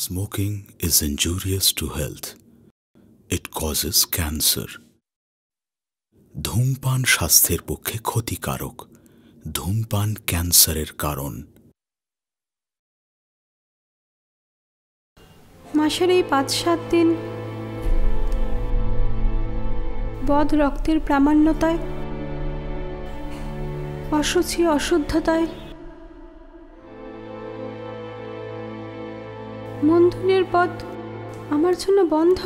Smoking is injurious to health. It causes cancer. ধূমপান স্বাস্থ্যের পক্ষে ক্ষতিকারক। ধূমপান ক্যান্সারের কারণ। মাসের এই ৫-৭ দিন বদ রক্তের প্রামাণ্যতায়, অসুচি অশুদ্ধতায়, মন্দিরের পথ আমার জন্য বন্ধ।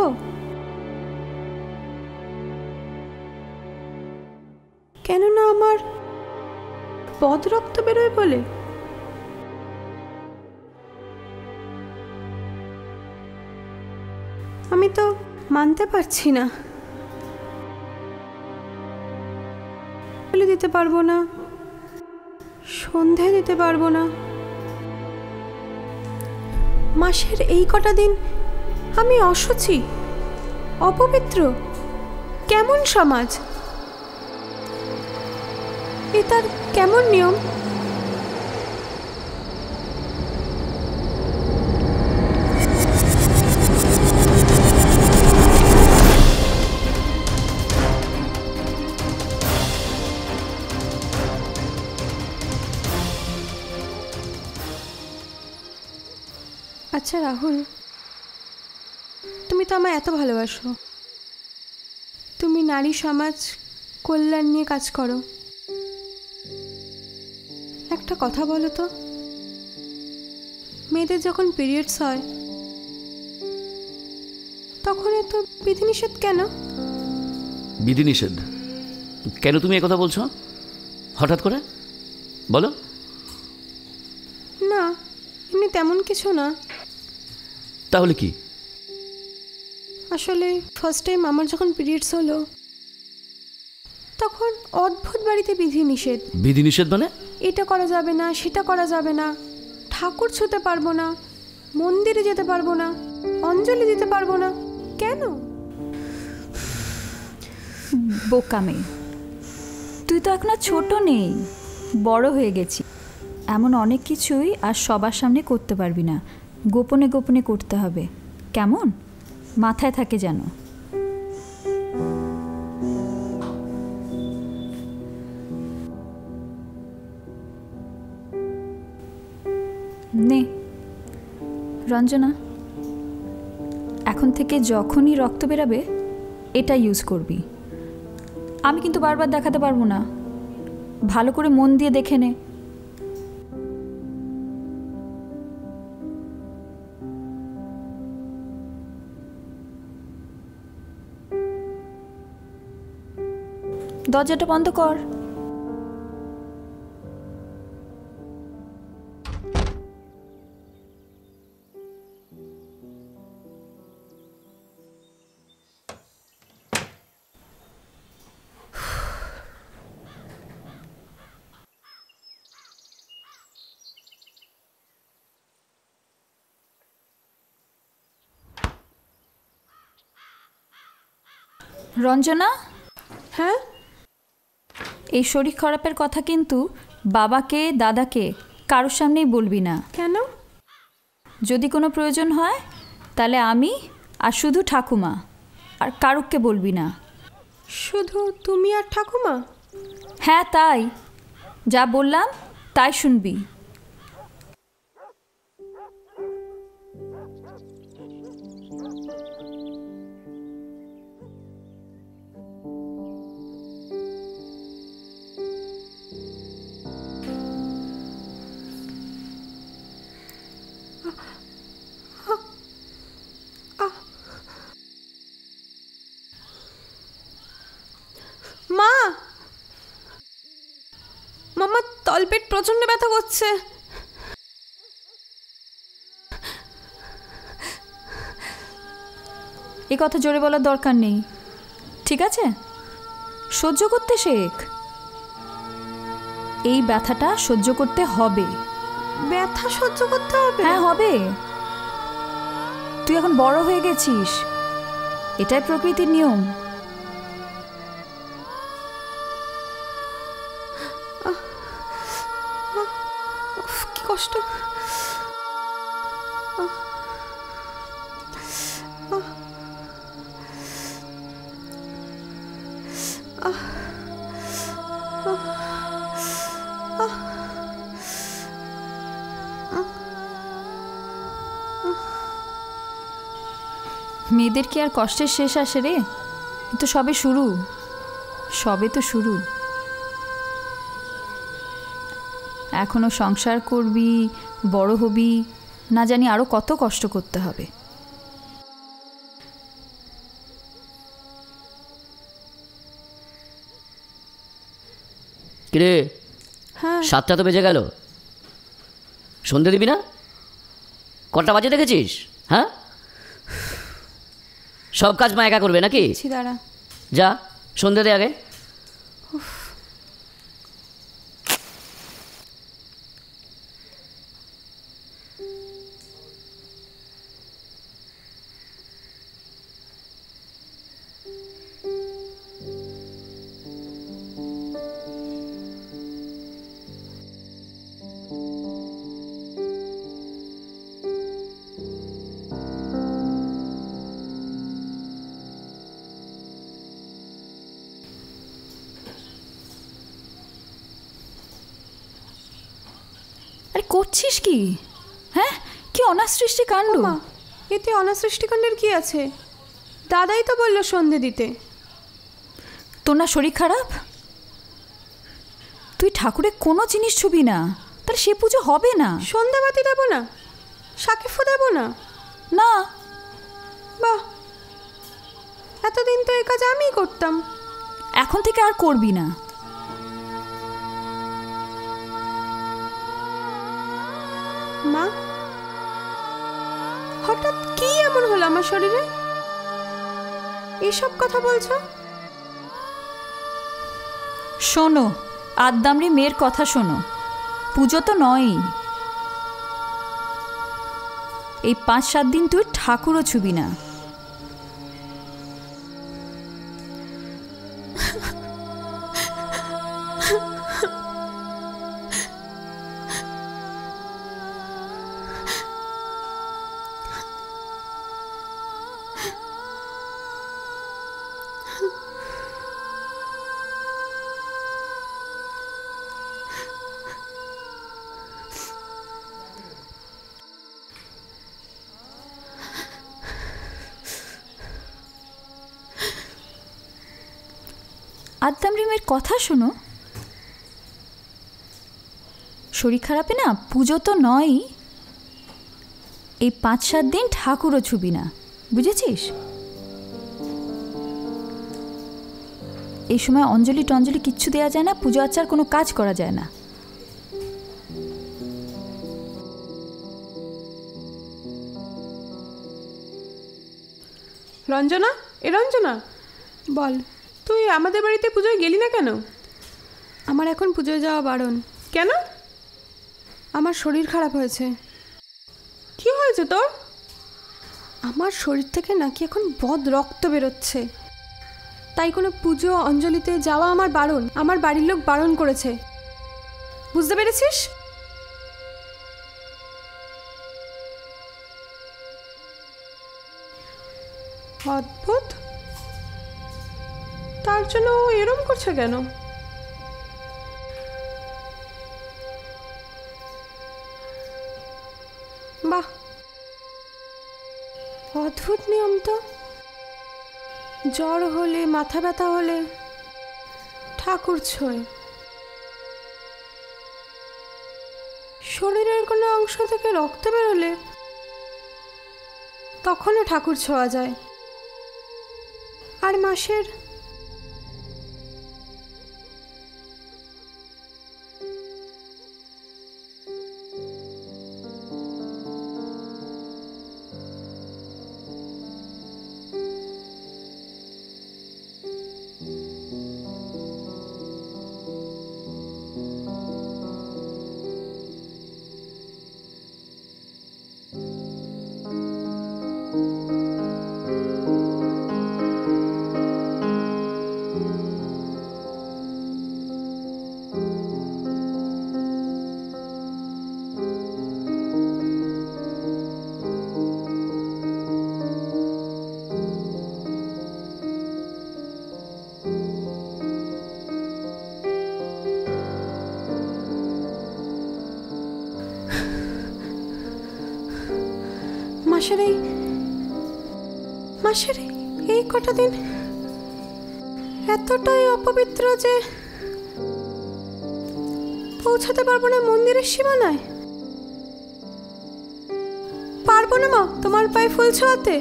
কেননা আমার বদ রক্ত বেরোয় বলে। আমি তো মানতে পারছি না। বলে দিতে পারবো না, সন্ধে দিতে পারবো না। মাসের এই কটা দিন আমি অশুচি, অপবিত্র। কেমন সমাজ! এ তার কেমন নিয়ম! আচ্ছা রাহুল, তুমি তো আমায় এত ভালোবাসো, তুমি নারী সমাজ কল্যাণ নিয়ে কাজ করো। একটা কথা বলো তো, মেয়েদের যখন পিরিয়ডস হয় তখন এত বিধিনিষেধ কেন? বিধিনিষেধ কেন তুমি একথা বলছো হঠাৎ করে? বলো। না, এমনি তেমন কিছু না। তাহলে কি? আসলে ফার্স্ট টাইম আমার যখন পিরিয়ডস হলো তখন অদ্ভুত বাড়িতে বিধিনিষেধ। বিধিনিষেধ মানে? এটা করা যাবে না, সেটা করা যাবে না, ঠাকুর ছুঁতে পারবো না, মন্দিরে যেতে পারবো না, অঞ্জলি দিতে পারবো না। কেন? বোকা মেয়ে, তুই তো এখন আর ছোট নেই, বড় হয়ে গেছি। এমন অনেক কিছুই আর সবার সামনে করতে পারবি না, গোপনে গোপনে করতে হবে। কেমন? মাথায় থাকে যেন। নে রঞ্জনা, এখন থেকে যখনই রক্ত বেরাবে এটা ইউজ করবি। আমি কিন্তু বারবার দেখাতে পারবো না, ভালো করে মন দিয়ে দেখে নে। দরজাটা বন্ধ কর। রঞ্জনা। হ্যাঁ? এই শরীর খারাপের কথা কিন্তু বাবাকে, দাদাকে কারোর সামনেই বলবি না। কেন? যদি কোনো প্রয়োজন হয় তাহলে আমি আর শুধু ঠাকুমা, আর কারুককে বলবি না। শুধু তুমি আর ঠাকুমা? হ্যাঁ তাই, যা বললাম তাই শুনবি। মা, মামা তলপেট প্রচন্ড ব্যথা করছে। এ কথা জোরে বলার দরকার নেই, ঠিক আছে? সহ্য করতে শেখ। এই ব্যথাটা সহ্য করতে হবে। ব্যথা সহ্য করতে হবে? হ্যাঁ হবে। তুই এখন বড় হয়ে গেছিস, এটাই প্রকৃতির নিয়ম। কি কষ্ট! মেয়েদের কি আর কষ্টের শেষ আসে রে? এ তো সবে শুরু, সবে তো শুরু। এখনো সংসার করবি, বড় হবি, না জানি আরো কত কষ্ট করতে হবে। কিরে, হ্যাঁ 7টা তো বেজে গেল, সন্ধে দিবি না? কটা বাজে দেখেছিস? হ্যাঁ, সব কাজ মা একা করবে নাকি? দাঁড়া। যা সন্ধে দে আগে। আরে করছিস কি? হ্যাঁ, কি অনাসৃষ্টি কাণ্ড! মা, এতে অনাসৃষ্টিকাণ্ডের কি আছে? দাদাই তো বললো সন্ধে দিতে। তোর না শরীর খারাপ? তুই ঠাকুরের কোনো জিনিস ছুবি না, তাহলে সে পুজো হবে না। সন্ধ্যাবাতি দেবো না? সাকিফও দেবো না? না, বাহ, এতদিন তো এই কাজ আমিই করতাম। এখন থেকে আর করবি না। মা, হঠাৎ কি এমন হলো আমার শরীরে? এসব কথা বলছো? শোনো, আদ্দামরি মেয়ের কথা শোনো। পুজো তো নয়, এই 5-7 দিন তুই ঠাকুরও ছুবি না। আদ্দামরি মেয়ের কথা শোনো। শরীর খারাপে না পুজো তো নয়, এই 5-7 দিন ঠাকুরও ছুবি না, বুঝেছিস? এই সময় অঞ্জলি টঞ্জলি কিচ্ছু দেওয়া যায় না, পুজো আচার কোনো কাজ করা যায় না। রঞ্জনা, এ রঞ্জনা, বল, তুই আমাদের বাড়িতে পুজোয় গেলি না কেন? আমার এখন পুজোয় যাওয়া বারণ। কেন? আমার শরীর খারাপ হয়েছে। কি হয়েছে তোর? আমার শরীর থেকে নাকি এখন বদ রক্ত বেরোচ্ছে, তাই কোনো পুজো অঞ্জলিতে যাওয়া আমার বারণ। আমার বাড়ির লোক বারণ করেছে, বুঝতে পেরেছিস? অদ্ভুত, তার জন্য ও এরম করছে কেন? বাহ, অদ্ভুত নিয়ম তো। জ্বর হলে, মাথা ব্যথা হলে ঠাকুর ছোঁয়, শরীরের কোনো অংশ থেকে রক্ত বেরোলে তখনও ঠাকুর ছোঁয়া যায়। আর মাসের মাসের এই কটা দিন এতটাই অপবিত্র যে পৌঁছাতে পারবো না মন্দিরের সীমানায়। পারবো না মা তোমার পায়ে ফুল ছোঁয়াতে,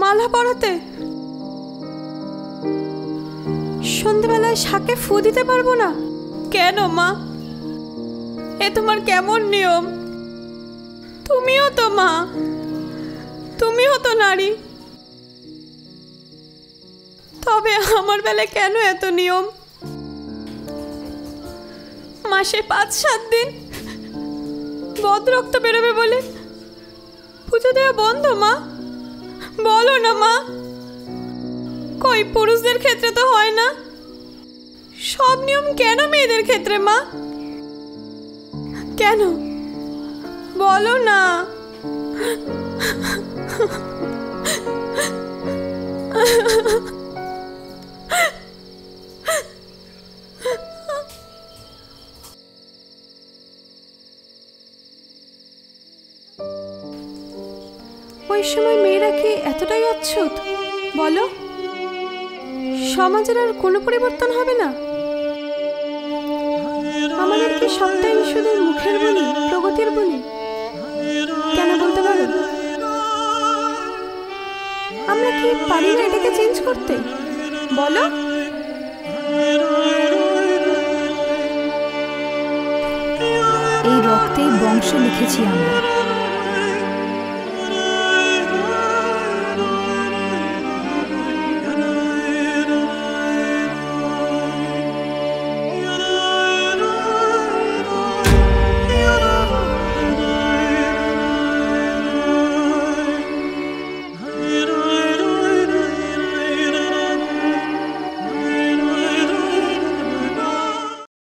মালা পরাতে, সন্ধ্যেবেলায় শাকে ফু দিতে পারবো না। কেন মা, এ তোমার কেমন নিয়ম? তুমিও তো মা, তুমিও তো নারী, তবে আমার বেলায় কেন এত নিয়ম? মাসে 5-7 দিন বদ রক্ত বেরোবে বলে পুজো দেওয়া বন্ধ মা? বলো না মা, কই পুরুষদের ক্ষেত্রে তো হয় না, সব নিয়ম কেন মেয়েদের ক্ষেত্রে মা? কেন বলো না? ওই সময় মেয়েরা কি এতটাই অচ্ছুত? বলো, সমাজের আর কোনো পরিবর্তন হবে না? আমাদের কি সবটাই শুধু মুখের বলি, প্রগতির বলি? কেন বলতে পারো? আমরা কি পারি না এটাকে চেঞ্জ করতে? বলো। এই রক্তেই বংশ লিখেছি আমরা।